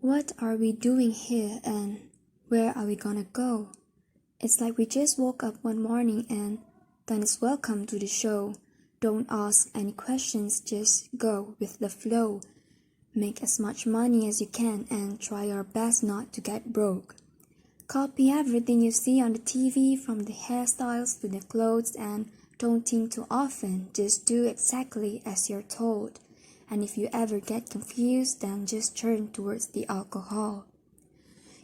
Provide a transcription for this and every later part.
What are we doing here and where are we gonna go? It's like we just woke up one morning and then it's welcome to the show. Don't ask any questions, just go with the flow. Make as much money as you can and try your best not to get broke. Copy everything you see on the TV, from the hairstyles to the clothes, and don't think too often, just do exactly as you're told. And if you ever get confused, then just turn towards the alcohol.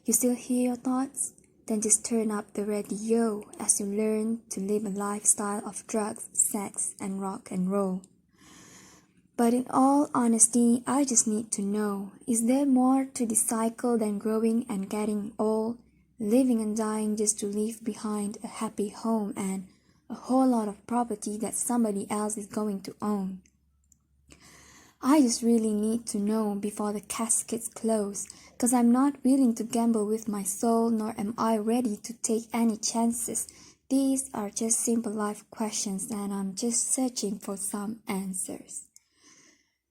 You still hear your thoughts? Then just turn up the radio as you learn to live a lifestyle of drugs, sex, and rock and roll. But in all honesty, I just need to know, is there more to the cycle than growing and getting old, living and dying just to leave behind a happy home and a whole lot of property that somebody else is going to own? I just really need to know before the caskets close, 'cause I'm not willing to gamble with my soul, nor am I ready to take any chances. These are just simple life questions and I'm just searching for some answers.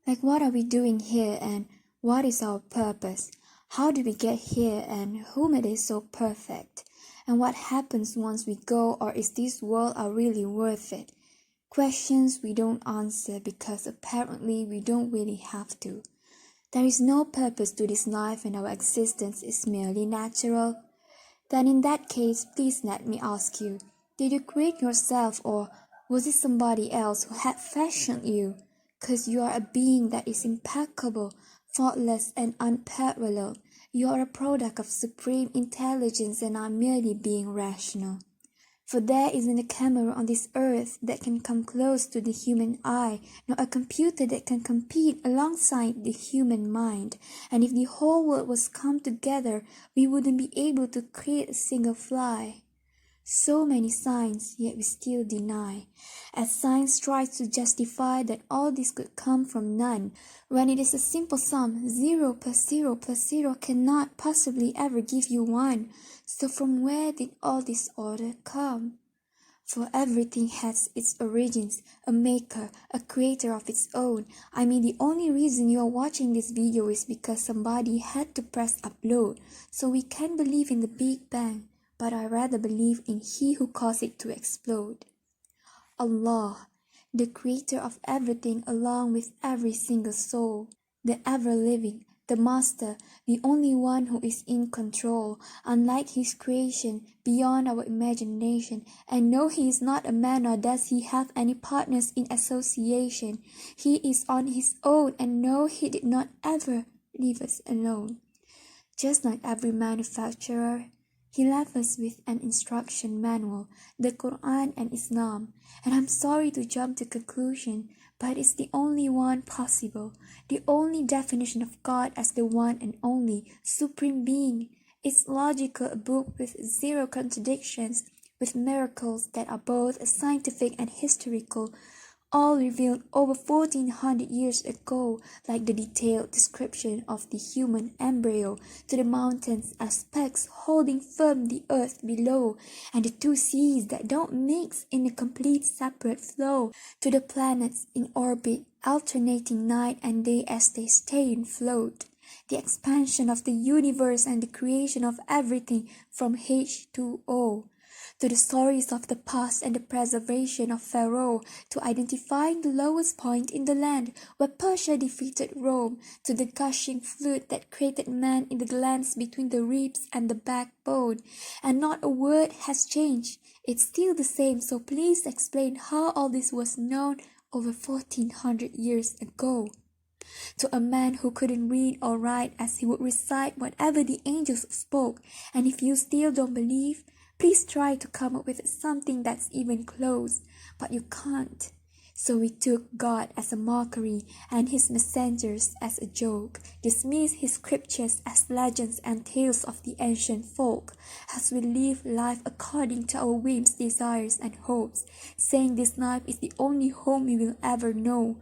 Like, what are we doing here and what is our purpose? How did we get here and who made it so perfect? And what happens once we go, or is this world really worth it? Questions we don't answer because apparently we don't really have to. There is no purpose to this life and our existence is merely natural. Then in that case, please let me ask you, did you create yourself or was it somebody else who had fashioned you? 'Cause you are a being that is impeccable, faultless and unparalleled. You are a product of supreme intelligence and are merely being rational. For there isn't a camera on this earth that can come close to the human eye, nor a computer that can compete alongside the human mind. And if the whole world was come together, we wouldn't be able to create a single fly. So many signs, yet we still deny, as science tries to justify that all this could come from none, when it is a simple sum. 0 plus 0 plus 0 cannot possibly ever give you 1. So from where did all this order come? For everything has its origins, a maker, a creator of its own. I mean, the only reason you are watching this video is because somebody had to press upload, so we can believe in the Big Bang. But I rather believe in He who caused it to explode. Allah, the creator of everything along with every single soul, the ever-living, the master, the only one who is in control, unlike his creation, beyond our imagination. And no, he is not a man, nor does he have any partners in association. He is on his own, and no, he did not ever leave us alone. Just like every manufacturer, he left us with an instruction manual, the Quran and Islam. And I'm sorry to jump to conclusion, but it's the only one possible, the only definition of God as the one and only Supreme Being. It's logical, a book with 0 contradictions, with miracles that are both scientific and historical, all revealed over 1400 years ago, like the detailed description of the human embryo, to the mountains as specks holding firm the earth below, and the 2 seas that don't mix in a complete separate flow, to the planets in orbit, alternating night and day as they stay in float, the expansion of the universe and the creation of everything from H2O, to the stories of the past and the preservation of Pharaoh, to identifying the lowest point in the land where Persia defeated Rome, to the gushing flood that created man in the glands between the ribs and the backbone. And not a word has changed. It's still the same, so please explain how all this was known over 1400 years ago. To a man who couldn't read or write, as he would recite whatever the angels spoke. And if you still don't believe, please try to come up with something that's even close, but you can't. So we took God as a mockery and his messengers as a joke, dismissed his scriptures as legends and tales of the ancient folk, as we live life according to our whims, desires, and hopes, saying this life is the only home we will ever know.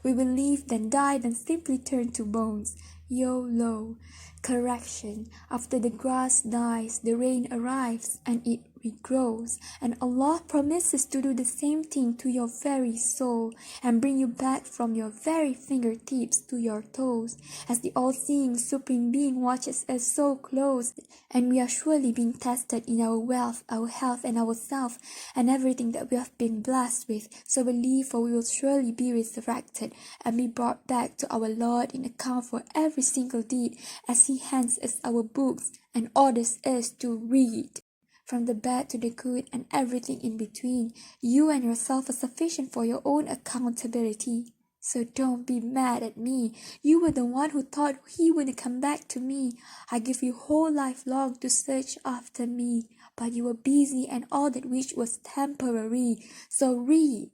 We will live, then die, then simply turn to bones. YOLO. Correction. After the grass dies, the rain arrives, and it regrows, and Allah promises to do the same thing to your very soul and bring you back from your very fingertips to your toes, as the all-seeing Supreme Being watches us so close, and we are surely being tested in our wealth, our health, and our self, and everything that we have been blessed with. So believe, for we will surely be resurrected and be brought back to our Lord in account for every single deed, as He hands us our books and orders us to read. From the bad to the good and everything in between, you and yourself are sufficient for your own accountability. So don't be mad at me. You were the one who thought He wouldn't come back to me. I gave you whole life long to search after me, but you were busy and all that which was temporary. So read.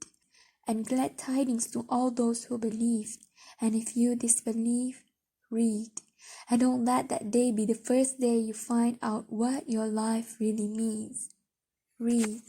And glad tidings to all those who believe. And if you disbelieve, read. And don't let that day be the first day you find out what your life really means. Read.